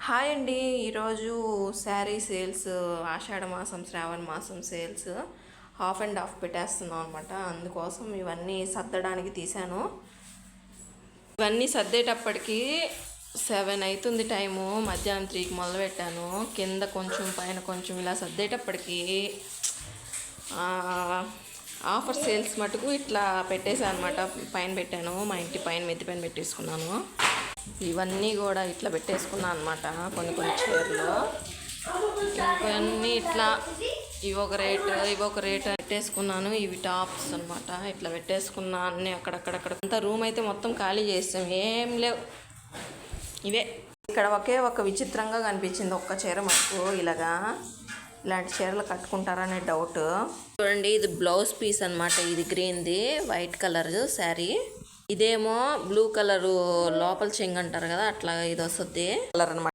Hi అండి. ఈరోజు sari sales, ఆషాఢ మాసం శ్రావణ మాసం సేల్స్ హాఫ్ అండ్ హాఫ్ పెట్టేస్తున్నాం అనమాట. అందుకోసం ఇవన్నీ సర్దడానికి తీశాను. ఇవన్నీ సర్దేటప్పటికి 7 అవుతుంది టైము. మధ్యాహ్నం 3కి మొదలుపెట్టాను. కింద కొంచెం పైన కొంచెం ఇలా సర్దేటప్పటికి ఆఫర్ సేల్స్ మటుకు ఇట్లా పెట్టేశాను అనమాట. పైన పెట్టాను, మా ఇంటి పైన మెత్తి పైన పెట్టేసుకున్నాను. ఇవన్నీ కూడా ఇట్లా పెట్టేసుకున్నాను అనమాట. కొన్ని చీరలు ఇవన్నీ ఇట్లా ఇవి ఒక రేట్ పెట్టేసుకున్నాను. ఇవి టాప్స్ అనమాట. ఇట్లా పెట్టేసుకున్నా అన్నీ అక్కడక్కడక్కడ. అంతా రూమ్ అయితే మొత్తం ఖాళీ చేస్తాం, ఏం లేవు. ఇవే ఇక్కడ ఒక విచిత్రంగా కనిపించింది ఒక్క చీర మటుకు. ఇలాంటి చీరలు కట్టుకుంటారనే డౌట్. చూడండి, ఇది బ్లౌజ్ పీస్ అనమాట. ఇది గ్రీన్ది వైట్ కలర్ శారీ. ఇదేమో బ్లూ కలరు లోపల చెంగు అంటారు కదా, అట్లా ఇది వస్తుంది కలర్ అనమాట.